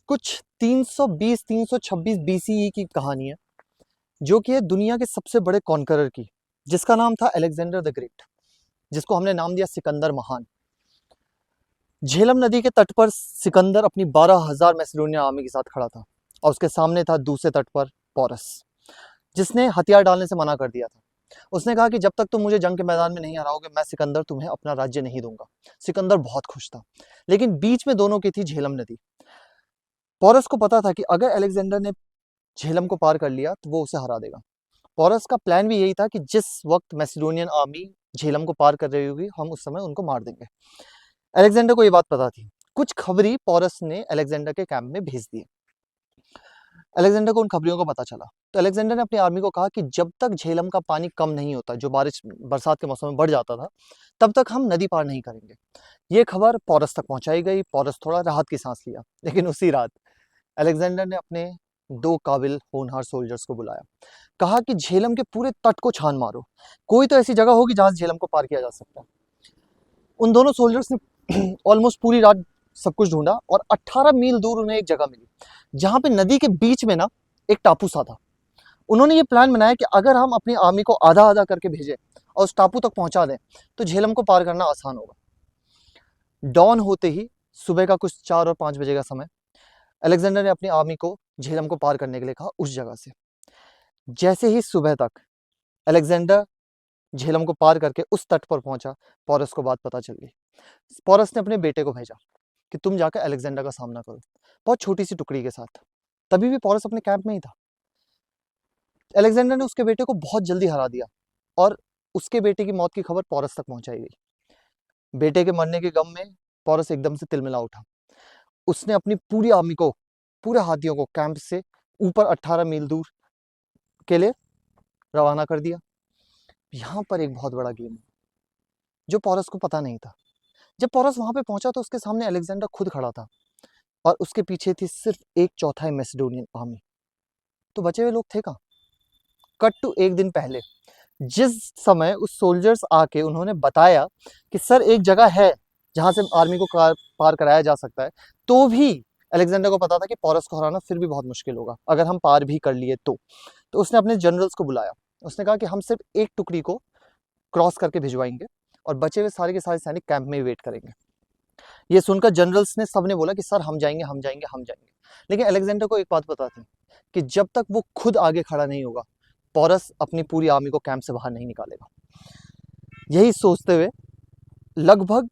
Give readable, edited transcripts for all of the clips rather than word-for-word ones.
कुछ 320-326 बीसीई की कहानी है, जो कि है दुनिया के सबसे बड़े कॉन्करर की, जिसका नाम था अलेक्जेंडर द ग्रेट, जिसको हमने नाम दिया सिकंदर महान। झेलम नदी के तट पर सिकंदर अपनी 12,000 मैसिडोनियन आर्मी के साथ खड़ा था, और उसके सामने था दूसरे तट पर पोरस, जिसने हथियार डालने से मना कर दिया था। उसने कहा कि जब तक तुम मुझे जंग के मैदान में नहीं हराओगे, मैं सिकंदर तुम्हें अपना राज्य नहीं दूंगा। सिकंदर बहुत खुश था, लेकिन बीच में दोनों की थी झेलम नदी। पोरस को पता था कि अगर अलेक्जेंडर ने झेलम को पार कर लिया तो वो उसे हरा देगा। पोरस का प्लान भी यही था कि जिस वक्त मैसिडोनियन आर्मी झेलम को पार कर रही होगी, हम उस समय उनको मार देंगे। अलेक्जेंडर को ये बात पता थी। कुछ खबरी पोरस ने अलेक्जेंडर के कैंप में भेज दिए। अलेक्जेंडर को उन खबरियों का पता चला, तो अलेक्जेंडर ने अपनी आर्मी को कहा कि जब तक झेलम का पानी कम नहीं होता, जो बरसात के मौसम में बढ़ जाता था, तब तक हम नदी पार नहीं करेंगे। ये खबर पोरस तक पहुंचाई गई। पोरस थोड़ा राहत की सांस लिया, लेकिन उसी रात अलेक्जेंडर ने अपने 2 काबिल होनहार सोल्जर्स को बुलाया। कहा कि झेलम के पूरे तट को छान मारो, कोई तो ऐसी जगह होगी जहां से झेलम को पार किया जा सकता है। उन दोनों सोल्जर्स ने ऑलमोस्ट पूरी रात सब कुछ ढूंढा, और 18 मील दूर उन्हें एक जगह मिली, जहां पे नदी के बीच में ना एक टापू सा था। उन्होंने ये प्लान बनाया कि अगर हम अपनी आर्मी को आधा आधा करके भेजें और उस टापू तक पहुंचा दें, तो झेलम को पार करना आसान होगा। डॉन होते ही, सुबह का कुछ 4 और 5 बजे का समय, अलेक्जेंडर ने अपनी आर्मी को झेलम को पार करने के लिए कहा उस जगह से। जैसे ही सुबह तक अलेक्जेंडर झेलम को पार करके उस तट पर पहुंचा, पोरस को बात पता चल गई। पोरस ने अपने बेटे को भेजा कि तुम जाकर अलेक्जेंडर का सामना करो, बहुत छोटी सी टुकड़ी के साथ। तभी भी पोरस अपने कैंप में ही था। अलेक्जेंडर ने उसके बेटे को बहुत जल्दी हरा दिया, और उसके बेटे की मौत की खबर पोरस तक पहुंचाई गई। बेटे के मरने के गम में पोरस एकदम से तिलमिला उठा। उसने अपनी पूरी आर्मी को, पूरे हाथियों को कैंप से ऊपर 18 मील दूर के लिए रवाना कर दिया। यहाँ पर एक बहुत बड़ा गेम है, जो पोरस को पता नहीं था। जब पोरस वहां पे पहुंचा, तो उसके सामने अलेक्जेंडर खुद खड़ा था, और उसके पीछे थी सिर्फ 1/4 मैसिडोनियन आर्मी। तो बचे हुए लोग थे कहाँ? कट टू एक दिन पहले, जिस समय उस सोल्जर्स आके उन्होंने बताया कि सर एक जगह है जहां से आर्मी को पार कराया जा सकता है, तो भी अलेक्जेंडर को पता था कि पोरस को हराना फिर भी बहुत मुश्किल होगा अगर हम पार भी कर लिए तो उसने अपने जनरल्स को बुलाया। उसने कहा कि हम सिर्फ एक टुकड़ी को क्रॉस करके भिजवाएंगे, और बचे हुए सारे के सारे सैनिक कैंप में ही वेट करेंगे। ये सुनकर जनरल्स ने सबने बोला कि सर हम जाएंगे, हम जाएंगे, हम जाएंगे। लेकिन अलेक्जेंडर को एक बात पता थी कि जब तक वो खुद आगे खड़ा नहीं होगा, पोरस अपनी पूरी आर्मी को कैंप से बाहर नहीं निकालेगा। यही सोचते हुए लगभग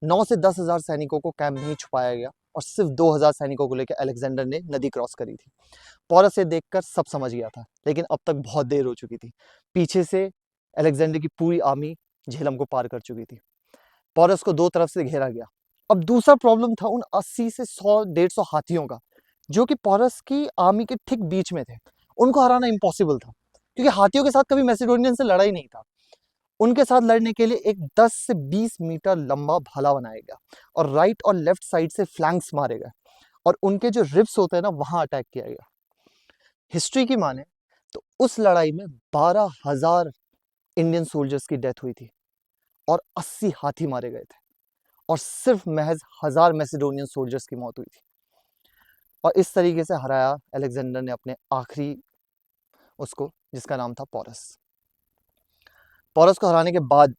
9 से 10 हज़ार सैनिकों को कैंप में ही छुपाया गया, और सिर्फ 2,000 सैनिकों को लेकर अलेक्जेंडर ने नदी क्रॉस करी थी। पोरस ये देखकर सब समझ गया था, लेकिन अब तक बहुत देर हो चुकी थी। पीछे से अलेक्जेंडर की पूरी आर्मी झेलम को पार कर चुकी थी। पोरस को दो तरफ से घेरा गया। अब दूसरा प्रॉब्लम था उन 80 से 100-150 हाथियों का, जो कि पोरस की आर्मी के ठीक बीच में थे। उनको हराना इम्पॉसिबल था, क्योंकि हाथियों के साथ कभी मैसिडोनियन से लड़ा ही नहीं था। उनके साथ लड़ने के लिए एक 10 से 20 मीटर लंबा भाला बनाया गया, और राइट और लेफ्ट साइड से फ्लैंक्स मारे गए, और उनके जो रिब्स होते हैं ना, वहां अटैक किया गया। हिस्ट्री की माने तो उस लड़ाई में 12,000 इंडियन सोल्जर्स की डेथ हुई थी, और 80 हाथी मारे गए थे, और सिर्फ महज 1,000 मैसिडोनियन सोल्जर्स की मौत हुई थी। और इस तरीके से हराया अलेक्जेंडर ने अपने आखिरी उसको, जिसका नाम था पोरस। पोरस को हराने के बाद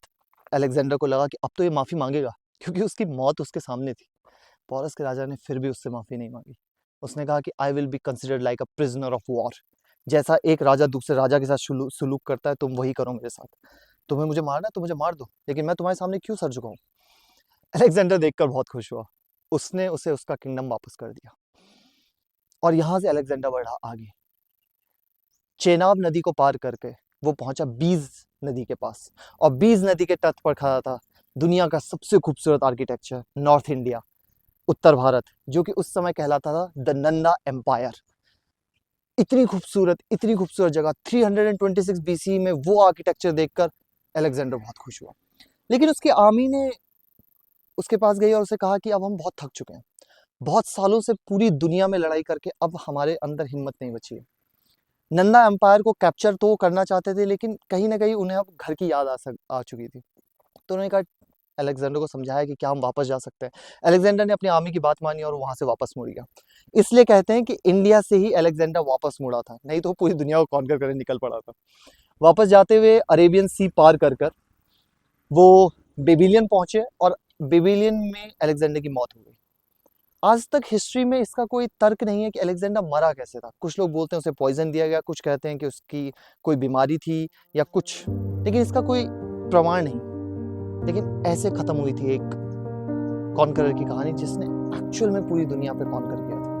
अलेक्जेंडर को लगा कि अब तो ये माफी मांगेगा, क्योंकि उसकी मौत उसके सामने थी। पोरस के राजा ने फिर भी उससे माफी नहीं मांगी। उसने कहा कि I will be considered like a prisoner of war. जैसा एक राजा दूसरे राजा के साथ सुलूक करता है, तुम वही करो मेरे साथ। तुम्हें मुझे मारना है तो मुझे मार दो, लेकिन मैं तुम्हारे सामने क्यों सर झुकाऊं? अलेक्जेंडर देखकर बहुत खुश हुआ। उसने उसे उसका किंगडम वापस कर दिया, और यहां से अलेक्जेंडर बढ़ा आगे। चेनाब नदी को पार करके वो पहुंचा बीज नदी के पास, और बीज नदी के तट पर खड़ा था दुनिया का सबसे खूबसूरत आर्किटेक्चर, नॉर्थ इंडिया, उत्तर भारत, जो कि उस समय कहलाता था द नंदा एम्पायर। इतनी खूबसूरत जगह 326 बीसी में वो आर्किटेक्चर देखकर अलेक्जेंडर बहुत खुश हुआ। लेकिन उसकी आर्मी ने उसके पास गई और उसे कहा कि अब हम बहुत थक चुके हैं, बहुत सालों से पूरी दुनिया में लड़ाई करके अब हमारे अंदर हिम्मत नहीं बची है। नंदा एम्पायर को कैप्चर तो करना चाहते थे, लेकिन कहीं ना कहीं उन्हें अब घर की याद आ चुकी थी। तो उन्होंने कहा अलेक्जेंडर को समझाया कि क्या हम वापस जा सकते हैं। अलेक्जेंडर ने अपनी आर्मी की बात मानी और वहां से वापस मुड़ गया। इसलिए कहते हैं कि इंडिया से ही अलेक्जेंडर वापस मुड़ा था, नहीं तो वो पूरी दुनिया को कॉन्कर करने निकल पड़ा था। वापस जाते हुए अरेबियन सी पार कर कर वो बेबीलियन पहुंचे और बेबीलियन में अलेक्जेंडर की मौत हो गई। आज तक हिस्ट्री में इसका कोई तर्क नहीं है कि अलेक्जेंडर मरा कैसे था। कुछ लोग बोलते हैं उसे पॉइजन दिया गया, कुछ कहते हैं कि उसकी कोई बीमारी थी या कुछ, लेकिन इसका कोई प्रमाण नहीं। लेकिन ऐसे खत्म हुई थी एक कॉन्करर की कहानी जिसने एक्चुअल में पूरी दुनिया पे कॉन्कर किया था।